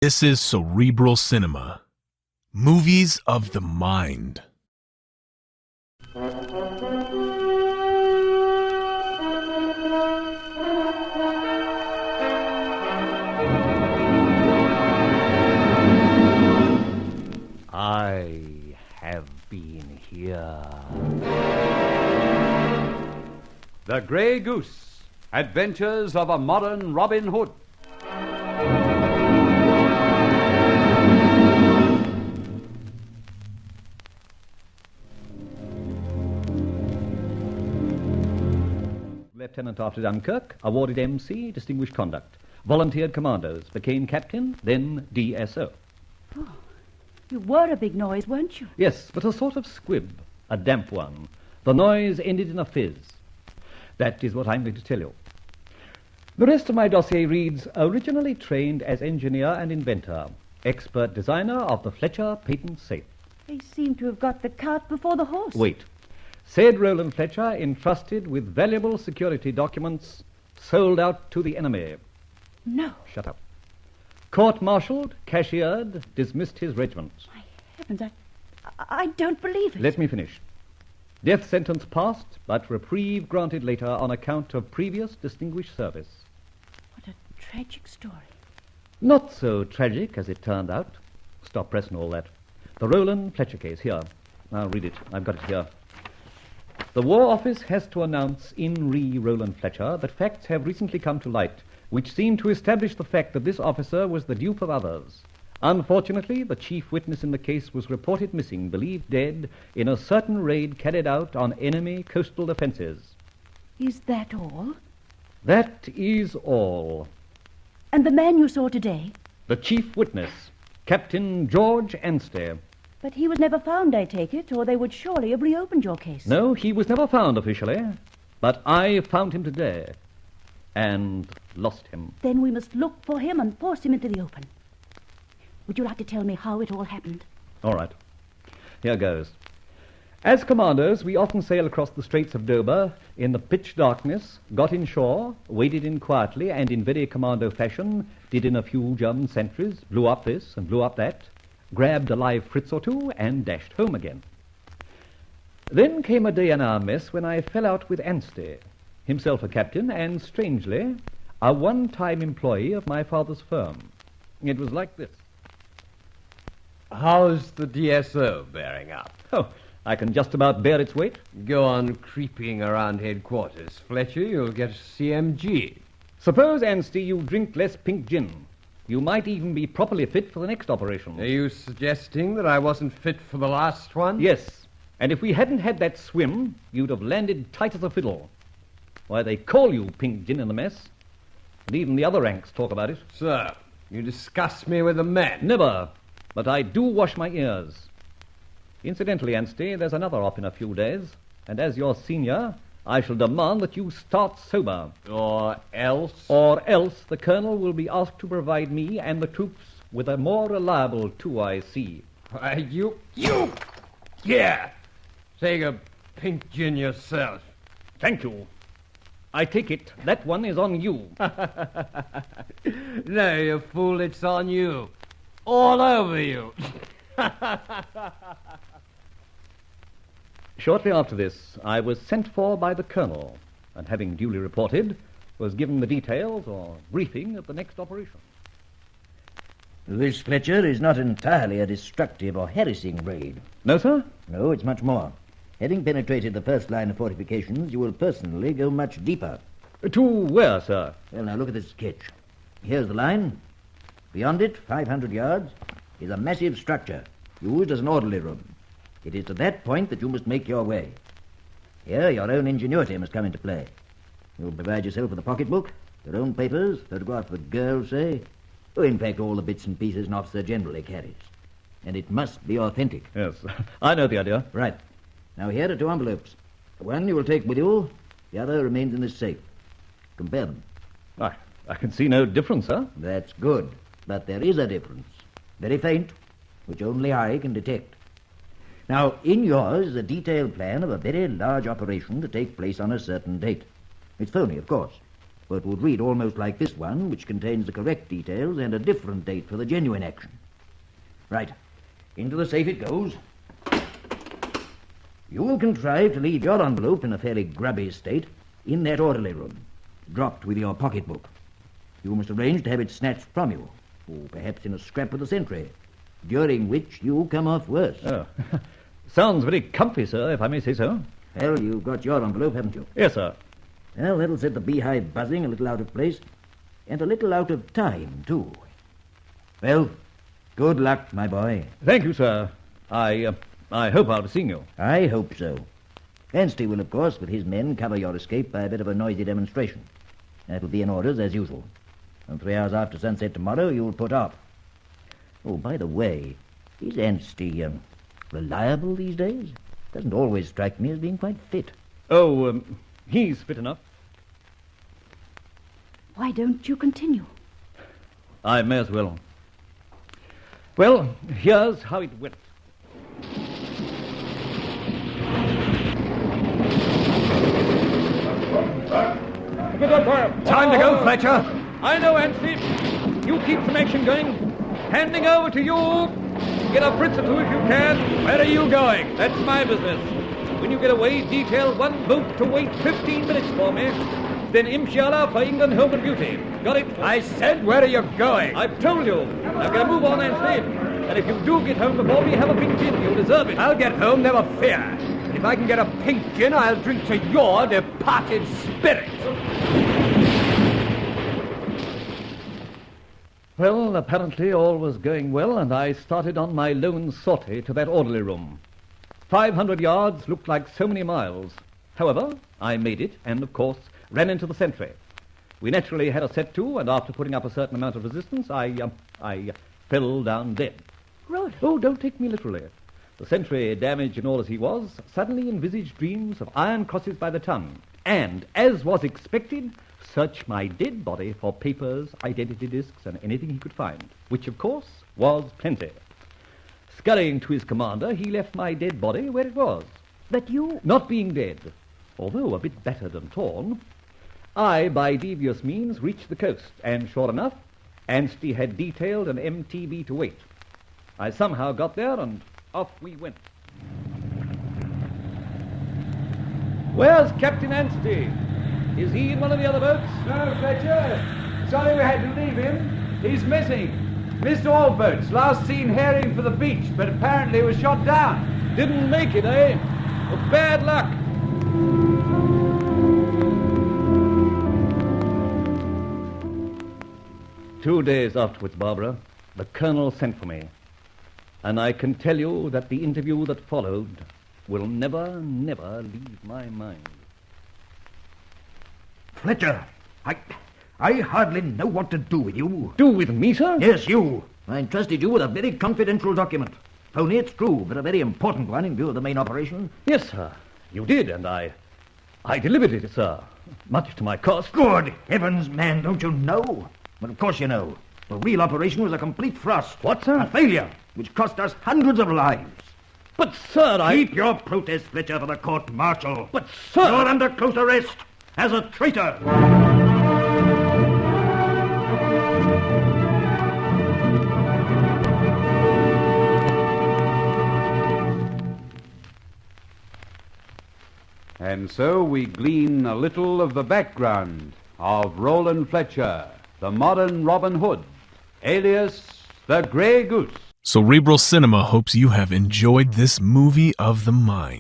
This is Cerebral Cinema. Movies of the mind. I have been here. The Grey Goose, Adventures of a Modern Robin Hood. Lieutenant after Dunkirk, awarded MC, distinguished conduct. Volunteered commandos, became captain, then DSO. Oh, you were a big noise, weren't you? Yes, but a sort of squib, a damp one. The noise ended in a fizz. That is what I'm going to tell you. The rest of my dossier reads, originally trained as engineer and inventor, expert designer of the Fletcher patent safe. They seem to have got the cart before the horse. Wait. Said Roland Fletcher, entrusted with valuable security documents, sold out to the enemy. No. Shut up. Court-martialed, cashiered, dismissed his regiment. My heavens, I don't believe it. Let me finish. Death sentence passed, but reprieve granted later on account of previous distinguished service. What a tragic story. Not so tragic as it turned out. Stop pressing all that. The Roland Fletcher case, here. I'll read it. I've got it here. The War Office has to announce in re Roland Fletcher that facts have recently come to light which seem to establish the fact that this officer was the dupe of others. Unfortunately, the chief witness in the case was reported missing, believed dead, in a certain raid carried out on enemy coastal defenses. Is that all? That is all. And the man you saw today? The chief witness, Captain George Anstead. But he was never found, I take it, or they would surely have reopened your case. No, he was never found officially, but I found him today and lost him. Then we must look for him and force him into the open. Would you like to tell me how it all happened? All right. Here goes. As commandos, we often sail across the Straits of Dover in the pitch darkness, got inshore, waded in quietly, and in very commando fashion, did in a few German sentries, blew up this and blew up that, grabbed a live Fritz or two, and dashed home again. Then came a day in our mess when I fell out with Anstead, himself a captain, and, strangely, a one-time employee of my father's firm. It was like this. How's the DSO bearing up? Oh, I can just about bear its weight. Go on creeping around headquarters, Fletcher. You'll get CMG. Suppose, Anstey, you drink less pink gin. You might even be properly fit for the next operation. Are you suggesting that I wasn't fit for the last one? Yes, and if we hadn't had that swim, you'd have landed tight as a fiddle. Why, they call you pink gin in the mess. And even the other ranks talk about it. Sir, you disgust me with the men. Never, but I do wash my ears. Incidentally, Anstey, there's another op in a few days, and as your senior, I shall demand that you start sober. Or else? Or else the colonel will be asked to provide me and the troops with a more reliable 2IC. You! Yeah! Take a pink gin yourself. Thank you. I take it that one is on you. No, you fool, it's on you. All over you. Shortly after this, I was sent for by the colonel, and having duly reported, was given the details or briefing of the next operation. This, Fletcher, is not entirely a destructive or harassing raid. No, sir? No, it's much more. Having penetrated the first line of fortifications, you will personally go much deeper. To where, sir? Well, now look at this sketch. Here's the line. Beyond it, 500 yards, is a massive structure, used as an orderly room. It is to that point that you must make your way. Here, your own ingenuity must come into play. You'll provide yourself with a pocketbook, your own papers, photograph of a girl, say. Oh, in fact, all the bits and pieces an officer generally carries. And it must be authentic. Yes, I know the idea. Right. Now, here are 2 envelopes. One you will take with you, the other remains in this safe. Compare them. I can see no difference, sir. That's good. But there is a difference. Very faint, which only I can detect. Now, in yours is a detailed plan of a very large operation to take place on a certain date. It's phony, of course. but would read almost like this one, which contains the correct details and a different date for the genuine action. Right. Into the safe it goes. You will contrive to leave your envelope in a fairly grubby state in that orderly room, dropped with your pocketbook. You must arrange to have it snatched from you, or perhaps in a scrap with the sentry, during which you come off worse. Oh. Sounds very comfy, sir, if I may say so. Well, you've got your envelope, haven't you? Yes, sir. Well, that'll set the beehive buzzing a little out of place, and a little out of time, too. Well, good luck, my boy. Thank you, sir. I hope I'll be seeing you. I hope so. Anstead will, of course, with his men, cover your escape by a bit of a noisy demonstration. That'll be in orders, as usual. And 3 hours after sunset tomorrow, you'll put off. Oh, by the way, is Anstead reliable these days? Doesn't always strike me as being quite fit. Oh, he's fit enough. Why don't you continue? I may as well. Well, here's how it went. Time to go, Fletcher. I know, Anstead. You keep some action going. Handing over to you. Get a Fritz or two if you can. Where are you going? That's my business. When you get away, detail one boat to wait 15 minutes for me. Then inshallah for England home and beauty. Got it? I said, where are you going? I've told you. Now get a move on, Anstead. And if you do get home before me, have a pink gin. You deserve it. I'll get home, never fear. If I can get a pink gin, I'll drink to your departed spirit. Well, apparently all was going well, and I started on my lone sortie to that orderly room. 500 yards looked like so many miles. However, I made it, and, of course, ran into the sentry. We naturally had a set to, and after putting up a certain amount of resistance, I fell down dead. Roland. Oh, don't take me literally. The sentry, damaged and all as he was, suddenly envisaged dreams of iron crosses by the ton, and, as was expected, searched my dead body for papers, identity discs, and anything he could find, which, of course, was plenty. Scurrying to his commander, he left my dead body where it was. But you... Not being dead, although a bit battered and torn, I, by devious means, reached the coast, and sure enough, Anstead had detailed an MTB to wait. I somehow got there, and off we went. Where's Captain Anstead? Is he in one of the other boats? No, Fletcher. Sorry we had to leave him. He's missing. Missed all boats. Last seen herring for the beach, but apparently was shot down. Didn't make it, eh? Well, bad luck. Two days afterwards, Barbara, the colonel sent for me. And I can tell you that the interview that followed will never, never leave my mind. Fletcher, I hardly know what to do with you. Do with me, sir? Yes, you. I entrusted you with a very confidential document. Only it's true, but a very important one in view of the main operation. Yes, sir. You did, and I delivered it, sir. Much to my cost. Good heavens, man, don't you know? Well, of course you know. The real operation was a complete thrust. What, sir? A failure, which cost us hundreds of lives. But, sir, Keep your protest, Fletcher, for the court-martial. But, sir... You're under close arrest as a traitor. And so we glean a little of the background of Roland Fletcher, the modern Robin Hood, alias the Grey Goose. Cerebral Cinema hopes you have enjoyed this movie of the mind.